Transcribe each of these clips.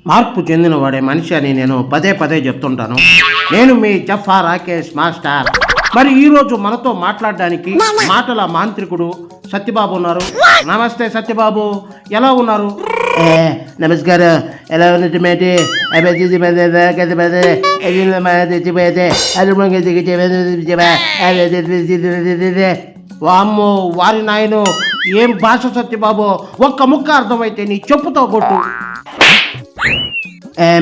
మార్పు చెందినవాడే మనిషి అని నేను పదే పదే చెప్తుంటాను. నేను మీ జఫా రాకేష్ మాస్టర్. మరి ఈరోజు మనతో మాట్లాడడానికి మాటల మాంత్రికుడు సత్యబాబు ఉన్నారు. నమస్తే సత్యబాబు, ఎలా ఉన్నారు? నమస్కారం. ఎలా ఉన్నట్టు మేటి వామ్మో వారి నాయను, ఏం భాష సత్యబాబు, ఒక్క ముక్క అర్థమైతే నీ చెప్పుతో కొట్టు.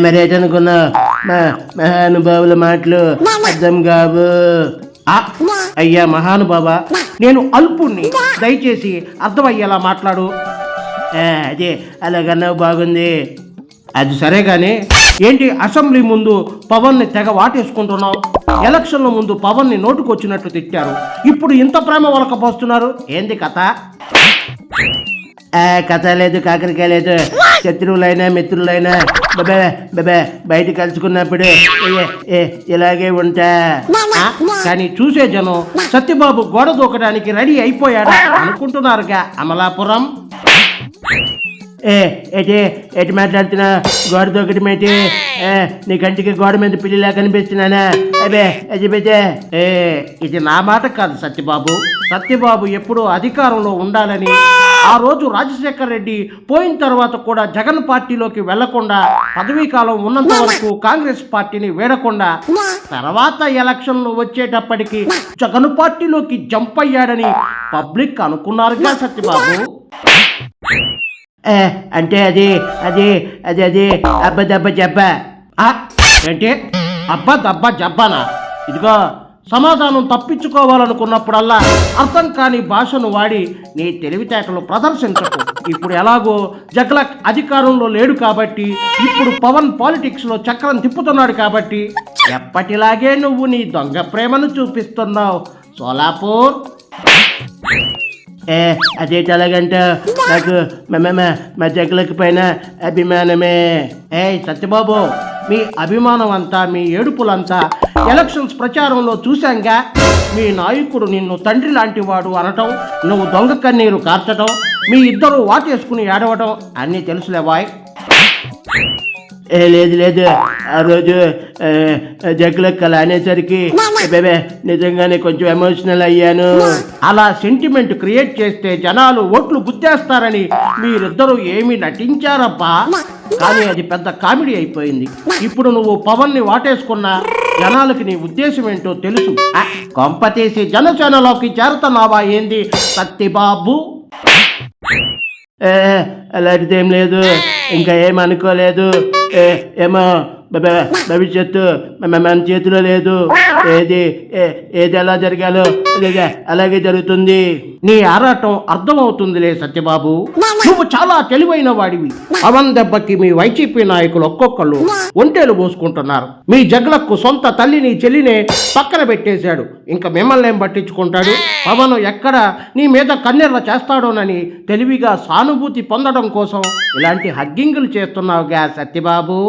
మరి ఎటనుకున్నా మహానుభావుల మాటలు అర్థం కావు. అయ్యా మహానుభావ, నేను అల్పుణ్ణి, దయచేసి అర్థమయ్యేలా మాట్లాడు. అదే అలాగన్నావు, బాగుంది. అది సరే గానీ ఏంటి అసెంబ్లీ ముందు పవన్ని తెగ వాటేసుకుంటున్నావు? ఎలక్షన్ల ముందు పవన్ని నోటుకొచ్చినట్లు తిట్టారు, ఇప్పుడు ఇంత ప్రేమ వలకపోస్తున్నారు, ఏంది కథ? కథ లేదు, కాకరికాయ లేదు. శత్రువులైనా మిత్రులైనా బయట కలుసుకున్నప్పుడు ఇలాగే ఉంటా. కానీ చూసే జనం సత్యబాబు గోడ దూకడానికి రెడీ అయిపోయాడా అనుకుంటున్నారుగా. అమలాపురం ఎటు మాట్లాడుతున్నా? గోడ దూకటం ఏంటి? నీ కంటికి గోడ మీద పిల్లిలా కనిపిస్తున్నానా? ఇది నా మాట కాదు సత్యబాబు. సత్యబాబు ఎప్పుడూ అధికారంలో ఉండాలని, ఆ రోజు రాజశేఖర్ రెడ్డి పోయిన తర్వాత కూడా జగన్ పార్టీలోకి వెళ్లకుండా, పదవీ కాలం ఉన్నంత వరకు కాంగ్రెస్ పార్టీని వీడకుండా, తర్వాత ఎలక్షన్లు వచ్చేటప్పటికి జగన్ పార్టీలోకి జంప్ అయ్యాడని పబ్లిక్ అనుకున్నారుగా సత్యబాబు. అంటే అది అది అది అది అబ్బ దబ్బ జబ్బ ఏంటి? అబ్బా దబ్బా జబ్బానా? ఇదిగో, సమాధానం తప్పించుకోవాలనుకున్నప్పుడల్లా అర్థం కాని భాషను వాడి నీ తెలివితేటలు ప్రదర్శించకు. ఇప్పుడు ఎలాగో జగలక్ అధికారంలో లేడు కాబట్టి, ఇప్పుడు పవన్ పాలిటిక్స్లో చక్రం తిప్పుతున్నాడు కాబట్టి, ఎప్పటిలాగే నువ్వు నీ దొంగ ప్రేమను చూపిస్తున్నావు. సోలాపూర్ అదేంటి అలాగంట? నాకు మా జగలక్ పైన అభిమానమే. సత్యబాబు, మీ అభిమానం అంతా, మీ ఏడుపులంతా ఎలక్షన్స్ ప్రచారంలో చూశాంగా. మీ నాయకుడు నిన్ను తండ్రి లాంటి వాడు అనటం, నువ్వు దొంగ కన్నీరు కార్చటం, మీ ఇద్దరు వాటేసుకుని ఏడవటం అన్నీ తెలుసులేవాయ్. లేదు లేదు, ఆ రోజు జగ్గులక్ అలా అనేసరికి నిజంగానే కొంచెం ఎమోషనల్ అయ్యాను. అలా సెంటిమెంట్ క్రియేట్ చేస్తే జనాలు ఓట్లు గుద్దేస్తారని మీరిద్దరూ ఏమి నటించారబ్బా. కానీ అది పెద్ద కామెడీ అయిపోయింది. ఇప్పుడు నువ్వు పవన్ని వాటేసుకున్నా జనాలకి నీ ఉద్దేశం ఏంటో తెలుసు. కొంపతీసి జనసేనలోకి చేరుతున్నావా ఏంది సత్యబాబు? అలాంటిదేం లేదు, ఇంకా ఏమనుకోలేదు. ఏమో భవిష్యత్తు మన చేతిలో లేదు. ఏది ఎలా జరగాలో అలాగే జరుగుతుంది. నీ ఆరాటం అర్థమవుతుందిలే సత్యబాబు. నువ్వు చాలా తెలివైన వాడివి. పవన్ దెబ్బకి మీ వైసీపీ నాయకులు ఒక్కొక్కళ్ళు ఒంటేలు పోసుకుంటున్నారు. మీ జగలకు సొంత తల్లిని చెల్లినే పక్కన పెట్టేశాడు. ఇంకా మిమ్మల్ని ఏం పట్టించుకుంటాడు? పవన్ ఎక్కడ నీ మీద కన్నెర్ర చేస్తాడోనని తెలివిగా సానుభూతి పొందడం కోసం ఇలాంటి హగ్గింగులు చేస్తున్నావుగా సత్యబాబు.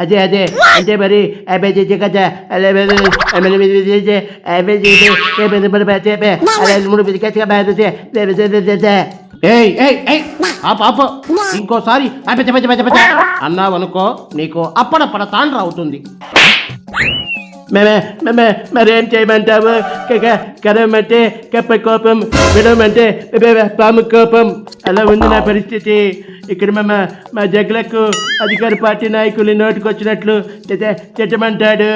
అదే అదే అంటే మరి ఇంకోసారి అన్నావనుకో నీకు అప్పడప్పడ తాండ్ర అవుతుంది. మరేం చేయమంటావు? కరవమంటే కప్ప కోపం, విడవమంటే పాము కోపం. అలా ఉంది నా పరిస్థితి. ఇక్కడ మా జగ్లకు అధికార పార్టీ నాయకులు నోటుకొచ్చినట్లు తిట్టమంటాడు.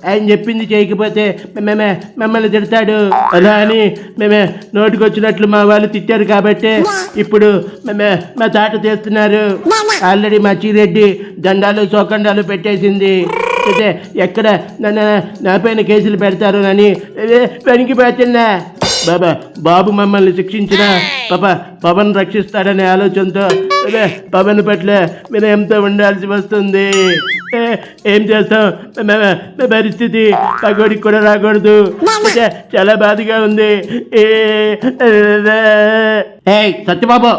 ఆయన చెప్పింది చేయకపోతే మమ్మల్ని తిడతాడు. అలా అని మేము నోటుకొచ్చినట్లు మా వాళ్ళు తిట్టారు కాబట్టి ఇప్పుడు మా తాట తీస్తున్నారు. ఆల్రెడీ మా చీరెడ్డి దండాలు సోకండాలు పెట్టేసింది. ఎక్కడ నా పైన కేసులు పెడతారు అని వెనక్కి పెడుతున్నా. బాబు మమ్మల్ని శిక్షించిన పవన్ రక్షిస్తాడనే ఆలోచనతో పవన్ పట్ల మేము ఎంతో ఉండాల్సి వస్తుంది. ఏం చేస్తాం? పరిస్థితి పగోడికి కూడా రాకూడదు. చాలా బాధగా ఉంది. సత్యబాబు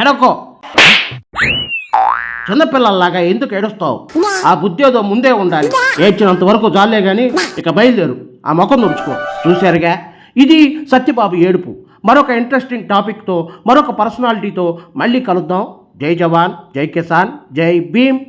ఏడవకో. చిన్నపిల్లల్లాగా ఎందుకు ఏడుస్తావు? ఆ బుద్ధి ఏదో ముందే ఉండాలి. ఏడ్చినంత వరకు జాలే గాని ఇక బయలుదేరు, ఆ ముఖం తుడుచుకో. చూశారుగా, ఇది సత్యబాబు ఏడుపు. మరొక ఇంట్రెస్టింగ్ టాపిక్తో, మరొక పర్సనాలిటీతో మళ్ళీ కలుద్దాం. జై జవాన్ జై కిసాన్ జై భీమ్.